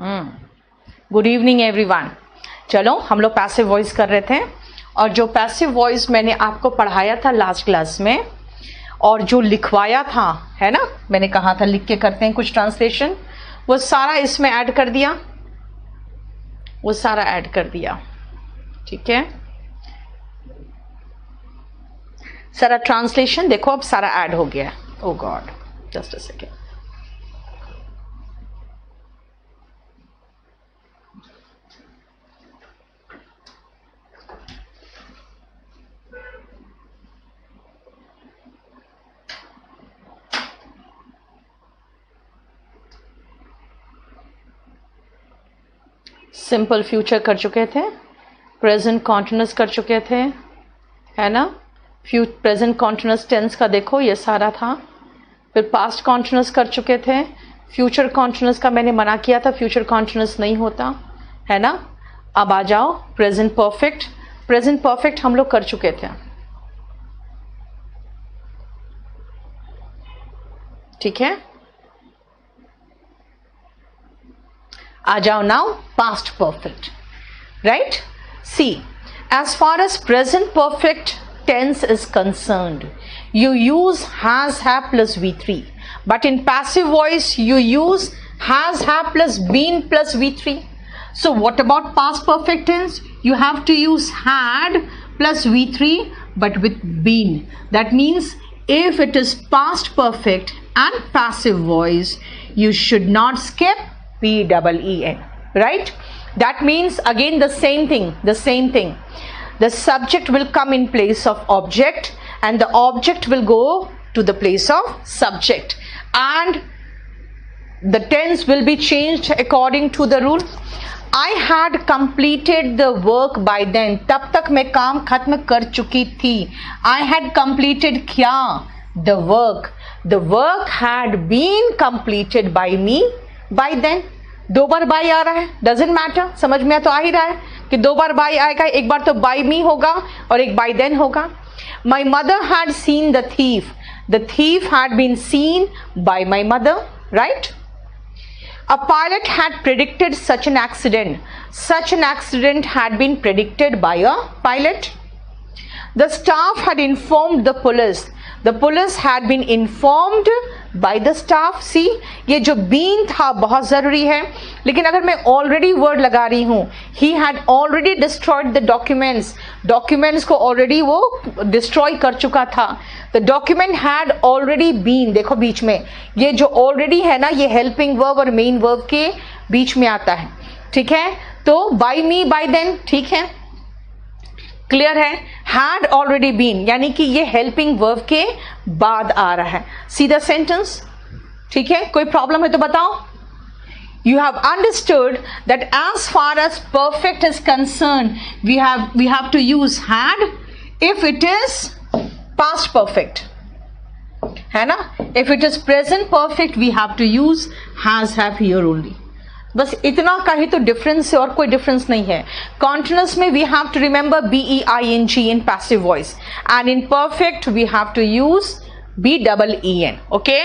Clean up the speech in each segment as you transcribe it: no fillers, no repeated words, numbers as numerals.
Good evening everyone. चलो हम लोग पैसिव वॉइस कर रहे थे और जो पैसिव वॉइस मैंने आपको पढ़ाया था लास्ट क्लास में और जो लिखवाया था, है ना, मैंने कहा था लिख के करते हैं कुछ ट्रांसलेशन, वो सारा इसमें ऐड कर दिया, वो सारा ऐड कर दिया। ठीक है, सारा ट्रांसलेशन देखो अब सारा ऐड हो गया। Oh God, just a second. Simple future कर चुके थे, प्रेजेंट कॉन्टिन्यूस कर चुके थे, है ना। प्रेजेंट कॉन्टिन्यूस टेंस का देखो ये सारा था। फिर पास्ट कॉन्टिन्यूस कर चुके थे। फ्यूचर कॉन्टिन्यूस का मैंने मना किया था, फ्यूचर कॉन्टिन्यूस नहीं होता, है ना। अब आ जाओ प्रेजेंट परफेक्ट। प्रेजेंट परफेक्ट हम लोग कर चुके थे, ठीक है। आ जाओ now past perfect, right. C, as far as present perfect tense is concerned, you use has, have plus V3, but in passive voice you use has, have plus been plus V3. So what about past perfect tense? You have to use had plus V3 but with been. That means if it is past perfect and passive voice, you should not skip BEEN, right? That means again the same thing. The subject will come in place of object and the object will go to the place of subject and the tense will be changed according to the rule. I had completed the work by then. तब तक मैं काम खत्म कर चुकी थी। I had completed क्या? The work. The work had been completed by me by then. दो बार बाई आ रहा है, डजेंट मैटर, समझ में तो आ ही रहा है कि दो बार बाई आएगा, एक बार तो बाई मी होगा और एक बाई देन होगा। My mother had seen the thief, the thief had been seen by my mother, right. A pilot had predicted such an accident, such an accident had been predicted by a pilot. The staff had informed the police, the police had been informed by the staff. See, ये जो been था बहुत जरूरी है, लेकिन अगर मैं already word लगा रही हूं, he had already destroyed the documents, documents को ऑलरेडी वो डिस्ट्रॉय कर चुका था। The document had already been, देखो बीच में ये जो ऑलरेडी है ना, ये हेल्पिंग वर्ब और मेन वर्ब के बीच में आता है, ठीक है। तो बाय मी बाय देन, ठीक है, क्लियर है। हैड ऑलरेडी बीन यानी कि ये हेल्पिंग वर्ब के बाद आ रहा है। सी द सेंटेंस, ठीक है। कोई प्रॉब्लम है तो बताओ। You have understood that as far as perfect is concerned, we have to use had if it is past perfect, है ना। If it is present perfect, we have to use has, have here only. बस इतना का ही तो difference है और कोई difference नहीं है। कॉन्टिन्यूस में we have to remember BEING इन passive voice and in perfect we have to use BEEN, okay.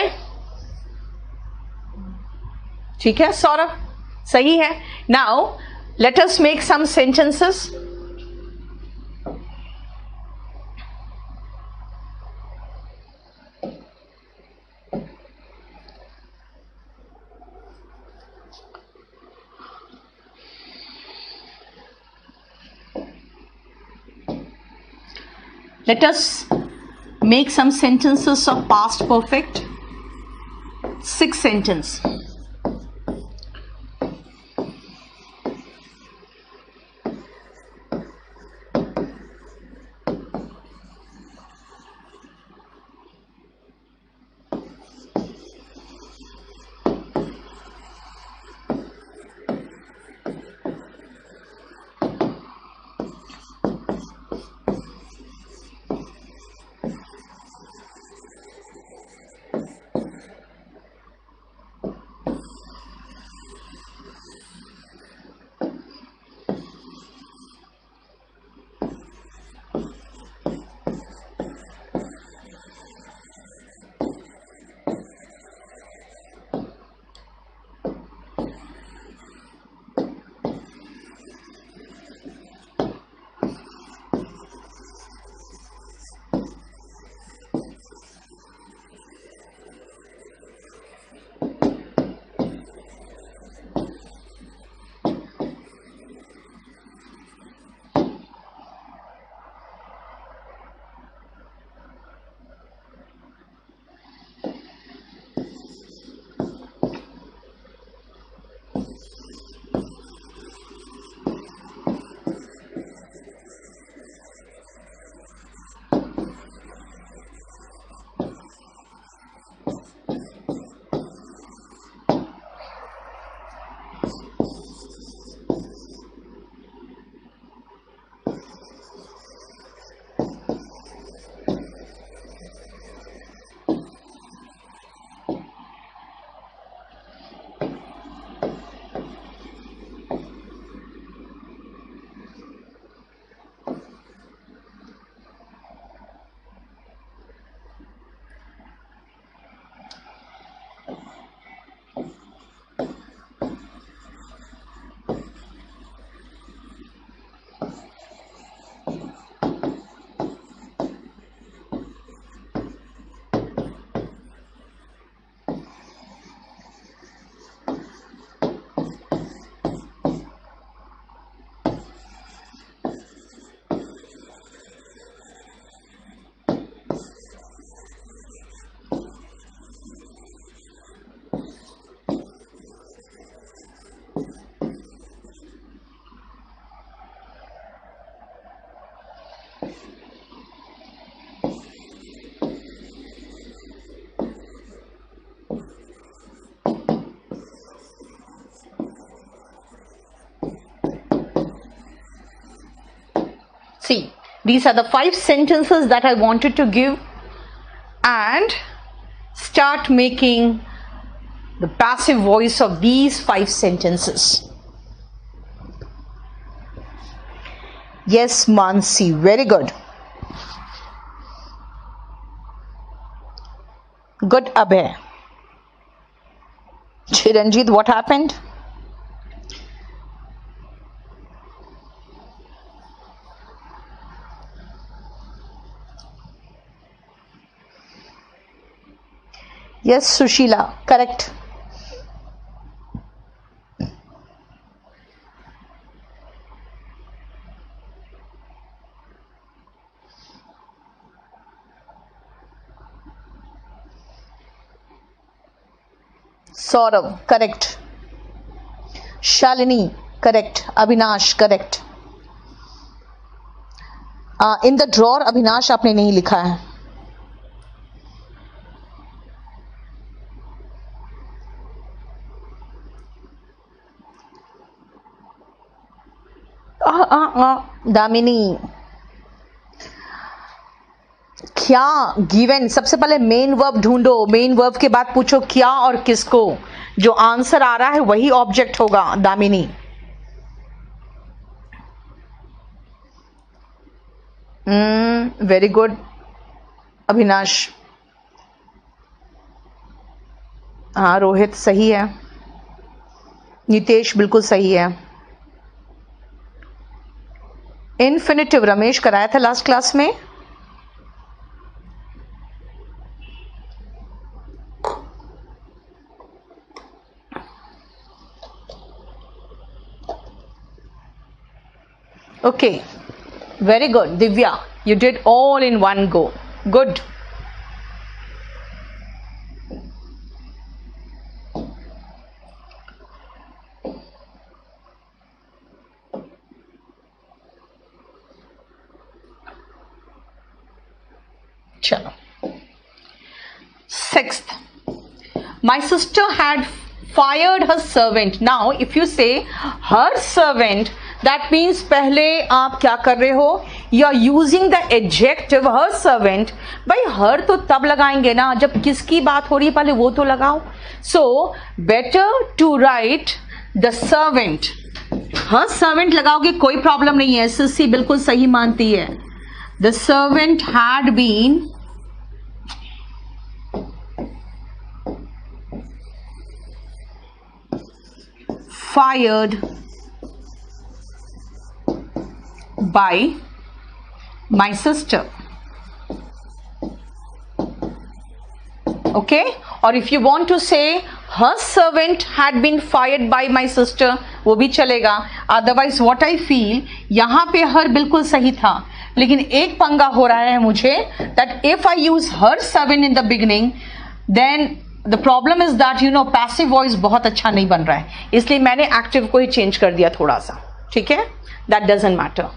ठीक है सौरभ, सही है। Now let us make some sentences. Let us make some sentences of past perfect. 6 sentences. See, these are the 5 sentences that I wanted to give, and start making the passive voice of these 5 sentences. Yes, Mansi, very good. Good, Abhay. Chiranjit, what happened? Yes, Sushila, correct. Saurav, correct. Shalini, correct. Avinash, correct. In the drawer, Avinash आपने नहीं लिखा है. दामिनी, क्या given, सबसे पहले main verb ढूंढो, main verb के बाद पूछो क्या और किसको, जो आंसर आ रहा है वही ऑब्जेक्ट होगा. Damini, very good. अविनाश, हाँ रोहित सही है. नितेश बिल्कुल सही है. इन्फिनिटिव रमेश कराया था लास्ट क्लास में. Okay, very good. Divya, you did all in one go. Good. Chalo. 6th, my sister had fired her servant. Now if you say her servant, that means पहले आप क्या कर रहे हो, you are using the adjective her servant. भाई her तो तब लगाएंगे ना जब किसकी बात हो रही है, पहले वो तो लगाओ. So better to write the servant. her servant लगाओगे कोई प्रॉब्लम नहीं है, SSC बिल्कुल सही मानती है. The servant had been fired by my sister. Okay, or if you want to say her servant had been fired by my sister, वो भी चलेगा. Otherwise what I feel, यहाँ पे her बिल्कुल सही था, लेकिन एक पंगा हो रहा है मुझे, that if I use her servant in the beginning, then the problem is that you know passive voice बहुत अच्छा नहीं बन रहा है, इसलिए मैंने active को ही change कर दिया थोड़ा सा. ठीक है, that doesn't matter.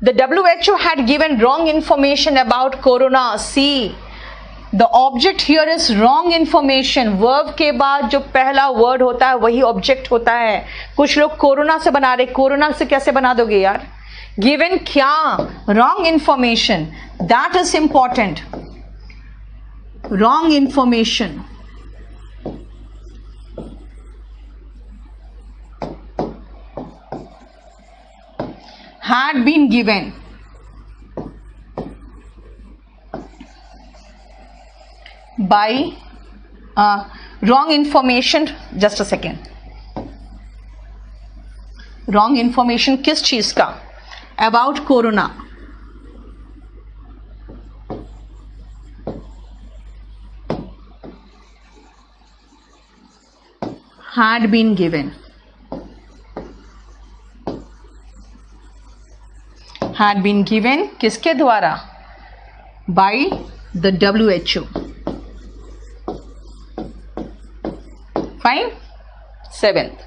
The WHO had given wrong information about corona. See, the object here is wrong information. Verb के बाद जो पहला word होता है वही object होता है. कुछ लोग कोरोना से बना रहे, कोरोना से कैसे बना दोगे यार. Given क्या, wrong information, that is important. Wrong information. Had been given. By wrong information. Just a second. Wrong information किस चीज का? About corona. Had been given. Had been given किसके द्वारा? By the WHO. Fine. 7th.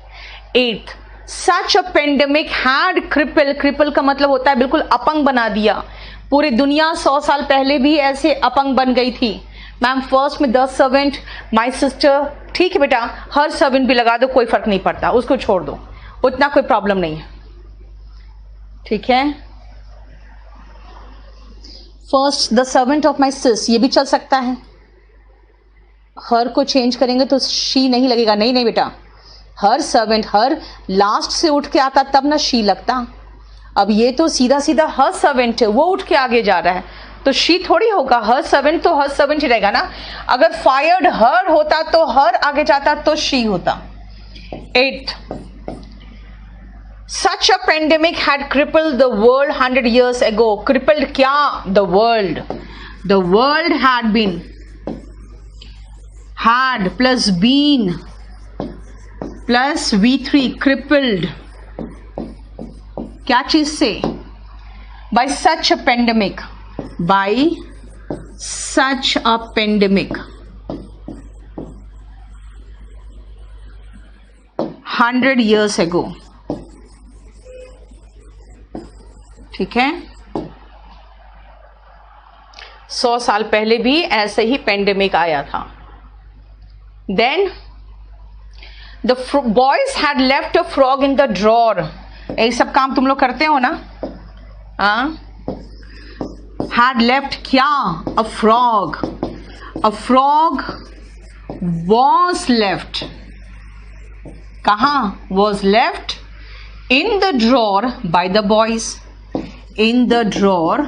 8th, such a pandemic had cripple का मतलब होता है बिल्कुल अपंग बना दिया. पूरी दुनिया 100 साल पहले भी ऐसे अपंग बन गई थी. मैम फर्स्ट में द सर्वेंट, माई सिस्टर, ठीक है बेटा, हर सर्वेंट भी लगा दो, कोई फर्क नहीं पड़ता, उसको छोड़ दो, उतना कोई प्रॉब्लम नहीं है. ठीक है. First the servant of my sis, ये भी चल सकता है. हर को चेंज करेंगे तो शी नहीं लगेगा. नहीं नहीं बेटा, हर सर्वेंट, हर लास्ट से उठ के आता तब ना शी लगता. अब ये तो सीधा सीधा हर सर्वेंट है, वो उठ के आगे जा रहा है तो शी थोड़ी होगा. हर सर्वेंट तो हर सर्वेंट ही रहेगा ना. अगर फायर्ड हर होता तो हर आगे जाता तो शी होता. 8th, such a pandemic had crippled the world 100 years ago. Crippled क्या? The world. The world had been, had plus been plus V3, crippled. क्या चीज से? By such a pandemic. By such a pandemic. 100 years ago. ठीक है, 100 साल पहले भी ऐसे ही पेंडेमिक आया था. Then the boys had left a frog in the drawer. यही सब काम तुम लोग करते हो ना. हैड लेफ्ट क्या? A frog. A frog was left. कहाँ? Was left in the drawer by the boys. In the drawer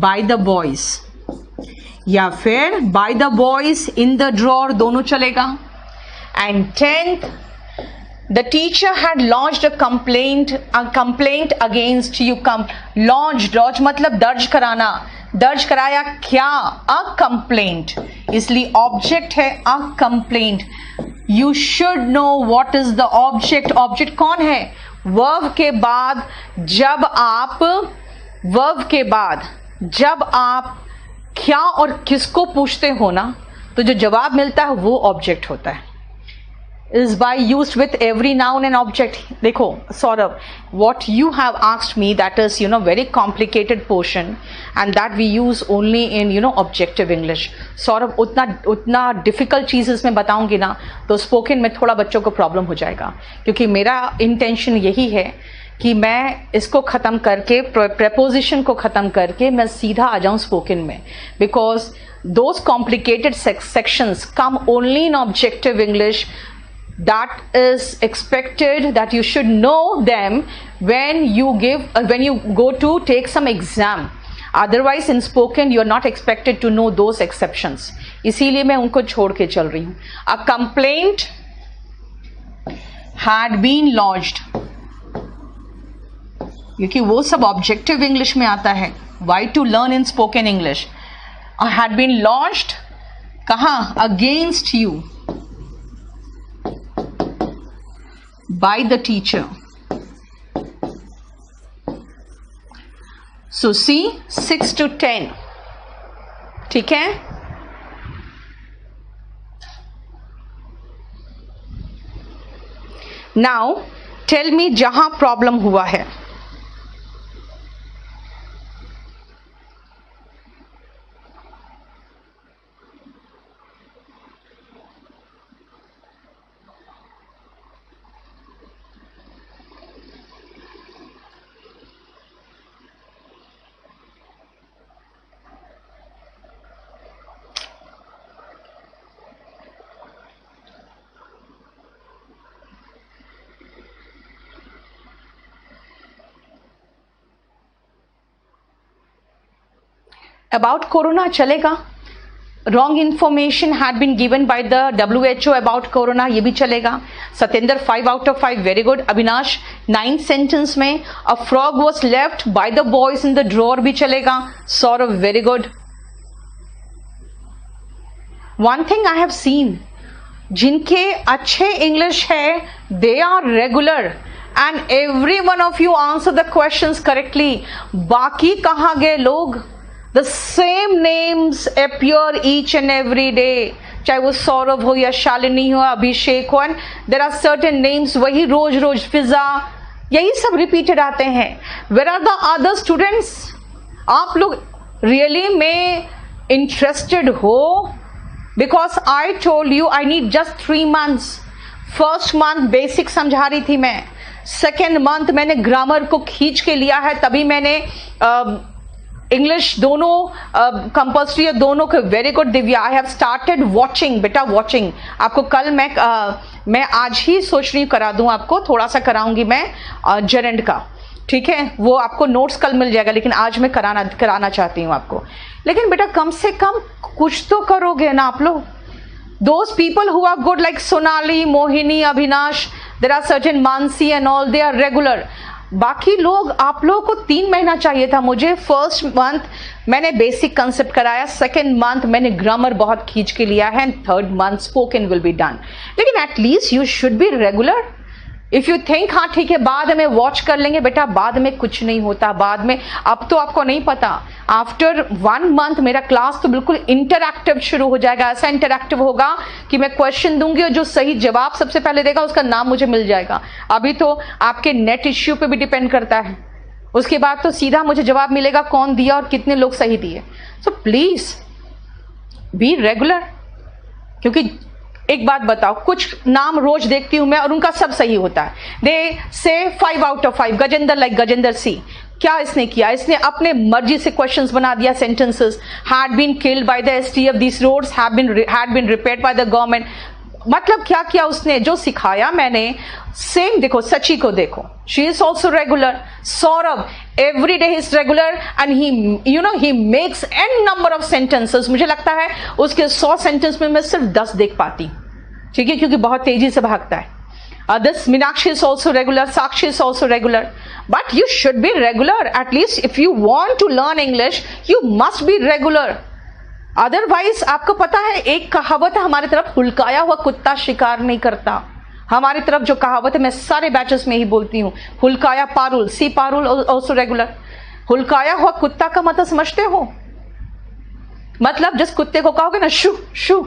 by the boys, या फिर by the boys in the drawer, दोनों चलेगा. And 10th, the teacher had lodged a complaint against you. Lodge मतलब दर्ज कराना. दर्ज कराया क्या? A complaint. इसलिए ऑब्जेक्ट है a complaint. You should know what is the object. Object कौन है? वर्ब के बाद जब आप क्या और किसको पूछते हो ना, तो जो जवाब मिलता है वो ऑब्जेक्ट होता है. is by used with every noun and object. देखो Saurabh, what you have asked me, that is very complicated portion and that we use only in objective English. Saurabh, उतना डिफिकल्ट चीज इसमें बताऊंगी ना तो स्पोकन में थोड़ा बच्चों को प्रॉब्लम हो जाएगा. क्योंकि मेरा इंटेंशन यही है कि मैं इसको ख़त्म करके, प्रेपोजिशन को ख़त्म करके मैं सीधा आ जाऊं स्पोकन में. Because those complicated sections come only in objective English. That is expected that you should know them when you go to take some exam. Otherwise in spoken you are not expected to know those exceptions. इसीलिए मैं उनको छोड़ के चल रही हूँ. A complaint had been lodged, क्योंकि वो सब ऑब्जेक्टिव इंग्लिश में आता है. Why to learn in spoken English? Had been lodged कहाँ? Against you by the teacher. So see 6 to 10. ठीक है. Now tell me जहां प्रॉब्लम हुआ है. About corona चलेगा. Wrong information had been given by the WHO about corona, ये भी चलेगा. Satyendra 5 out of 5, very good. Avinash 9th sentence में a frog was left by the boys in the drawer भी चलेगा. Saurav, very good. One thing I have seen, जिनके अच्छे English है, they are regular and every one of you answer the questions correctly. बाकी कहाँ गए लोग? The same names appear each and every day. चाहे वो सौरभ हो या शालिनी हो, अभिषेक हो, and there are certain names वही रोज रोज, फिजा, यही सब रिपीटेड आते हैं. Where are the other students? आप लोग really में interested हो? Because I told you I need just 3 months. First month basic समझा रही थी मैं. सेकेंड मंथ मैंने ग्रामर को खींच के लिया है, तभी मैंने इंग्लिश दोनों कंपल्सरी है, दोनों के। Very good Divya, I have started watching बेटा, वॉचिंग। आपको कल मैं आज ही सोच रही हूँ करा दूं, आपको थोड़ा सा कराऊंगी मैं जेरेंड का, ठीक है। वो आपको नोट्स कल मिल जाएगा, लेकिन आज मैं कराना चाहती हूँ आपको। लेकिन बेटा कम से कम कुछ तो करोगे ना आप लोग। Those people who are good like Sonali, Mohini, Abhinash, there are certain Mansi and all, they are regular. बाकी लोग, आप लोगों को 3 महीना चाहिए था। मुझे फर्स्ट मंथ मैंने बेसिक कंसेप्ट कराया, सेकेंड मंथ मैंने ग्रामर बहुत खींच के लिया है, and third month spoken will be done. लेकिन at least you should be regular. If you think हाँ ठीक है बाद में वॉच कर लेंगे, बेटा बाद में कुछ नहीं होता। बाद में, अब तो आपको नहीं पता, आफ्टर 1 मंथ मेरा क्लास तो बिल्कुल इंटरैक्टिव शुरू हो जाएगा। ऐसा इंटरैक्टिव होगा कि मैं क्वेश्चन दूंगी और जो सही जवाब सबसे पहले देगा उसका नाम मुझे मिल जाएगा। अभी तो आपके नेट इश्यू पे भी डिपेंड करता है, उसके बाद तो सीधा मुझे जवाब मिलेगा कौन दिया और कितने लोग सही दिए। So please be regular. क्योंकि एक बात बताओ, कुछ नाम रोज देखती हूं मैं और उनका सब सही होता है। दे से 5 out of 5, Gajendra like Gajendra C. क्या इसने किया? इसने अपने मर्जी से क्वेश्चंस बना दिया, sentences. Had been killed by the STF, this roads had been repaired by the government. मतलब क्या किया उसने? जो सिखाया मैंने सेम। देखो सची को देखो, she is also regular. Saurabh every day is regular and he makes n number of sentences। मुझे लगता है उसके 100 सेंटेंस में मैं सिर्फ 10 देख पाती, ठीक है, क्योंकि बहुत तेजी से भागता है। This Meenakshi is also regular, Sakshi is also regular, but you should be regular. At least if you want to learn English, you must be regular. Otherwise, आपको पता है एक कहावत है हमारी तरफ, हुलकाया हुआ कुत्ता शिकार नहीं करता। हमारी तरफ जो कहावत है, मैं सारे बैचेस में ही बोलती हूँ, हुलकाया पारुल, सी पारुल ऑल्सो रेगुलर। हुलकाया हुआ कुत्ता का मतलब समझते हो? मतलब जिस कुत्ते को कहोगे ना शू शू,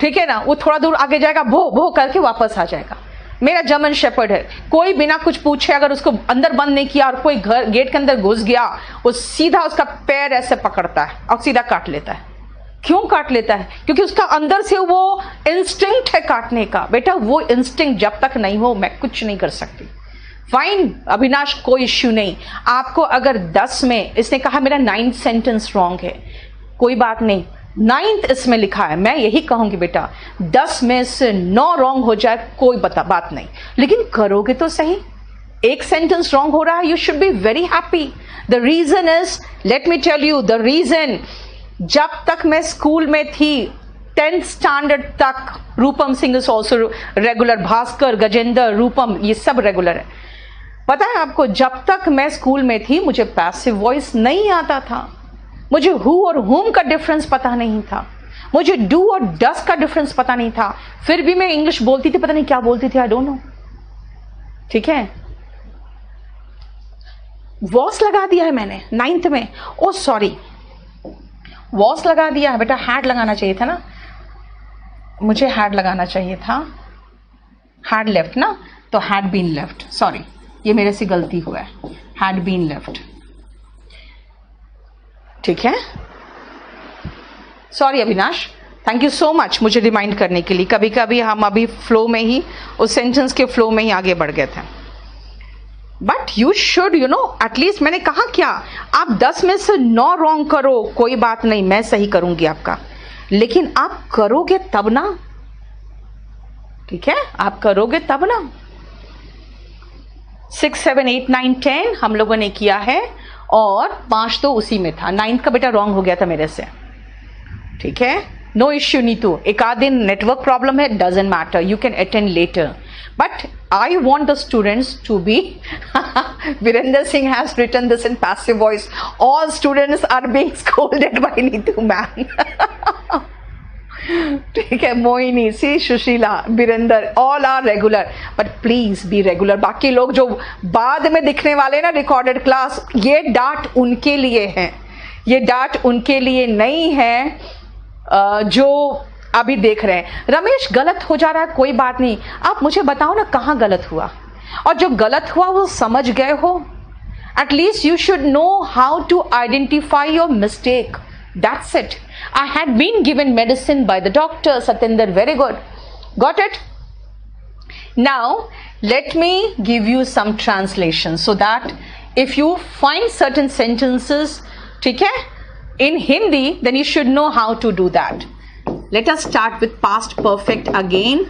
ठीक है ना, वो थोड़ा दूर आगे जाएगा, भो भो करके वापस आ जाएगा। मेरा जर्मन शेपर्ड है, कोई बिना कुछ पूछे अगर उसको अंदर बंद नहीं किया और कोई घर गेट के अंदर घुस गया, वो सीधा उसका पैर ऐसे पकड़ता है और सीधा काट लेता है। क्यों काट लेता है? क्योंकि उसका अंदर से वो इंस्टिंक्ट है काटने का। बेटा वो इंस्टिंक्ट जब तक नहीं हो मैं कुछ नहीं कर सकती। फाइन अविनाश, कोई इश्यू नहीं। आपको अगर 10 में, इसने कहा मेरा 9th सेंटेंस रॉन्ग है, कोई बात नहीं, 9th इसमें लिखा है, मैं यही कहूंगी बेटा 10 में से 9 रॉन्ग हो जाए कोई बात नहीं, लेकिन करोगे तो सही। एक सेंटेंस रॉन्ग हो रहा है, you should be very happy. The reason is, let me tell you the reason. जब तक मैं स्कूल में थी 10th स्टैंडर्ड तक, Rupam Singh is also regular, Bhaskar, Gajendra, Rupam, ये सब रेगुलर है। पता है आपको, जब तक मैं स्कूल में थी मुझे पैसिव वॉइस नहीं आता था, मुझे हु और हुम का डिफरेंस पता नहीं था, मुझे डू और डस का डिफरेंस पता नहीं था, फिर भी मैं इंग्लिश बोलती थी, पता नहीं क्या बोलती थी, आई डोंट नो, ठीक है। वॉस लगा दिया है मैंने 9th में, ओ सॉरी, वॉस लगा दिया है बेटा, हैड लगाना चाहिए था ना, मुझे हैड लगाना चाहिए था, हैड लेफ्ट ना, तो हैड बीन लेफ्ट, सॉरी ये मेरे से गलती हुआ है, हैड बीन लेफ्ट, ठीक है। Sorry Avinash, thank you so much मुझे रिमाइंड करने के लिए। कभी कभी हम अभी फ्लो में ही, उस सेंटेंस के फ्लो में ही आगे बढ़ गए थे। बट यू शुड एटलीस्ट, मैंने कहा क्या, आप 10 में से 9 रॉन्ग करो कोई बात नहीं, मैं सही करूंगी आपका, लेकिन आप करोगे तब ना, ठीक है, आप करोगे तब ना। 6, 7, 8, 9, 10 हम लोगों ने किया है और 5 तो उसी में था। 9th का बेटा रॉन्ग हो गया था मेरे से, ठीक है, नो इश्यू नीतू, एक आध दिन नेटवर्क प्रॉब्लम है, doesn't matter, you can attend later, but I want the students to be Virender Singh has written this in passive voice, all students are being scolded by Neetu ma'am ठीक है, Mohini, C, Sushila, Virendra, all are regular, but please be regular. बाकी लोग जो बाद में दिखने वाले ना रिकॉर्डेड क्लास, ये डांट उनके लिए है, ये डांट उनके लिए नहीं है जो अभी देख रहे हैं। रमेश गलत हो जा रहा है, कोई बात नहीं, आप मुझे बताओ ना कहाँ गलत हुआ, और जो गलत हुआ वो समझ गए हो, at least you should know how to identify your mistake, that's it. I had been given medicine by the doctor, Satyendra, very good, got it. Now Let me give you some translation so that if you find certain sentences, ठीक है, in Hindi, then you should know how to do that. Let us start with past perfect again.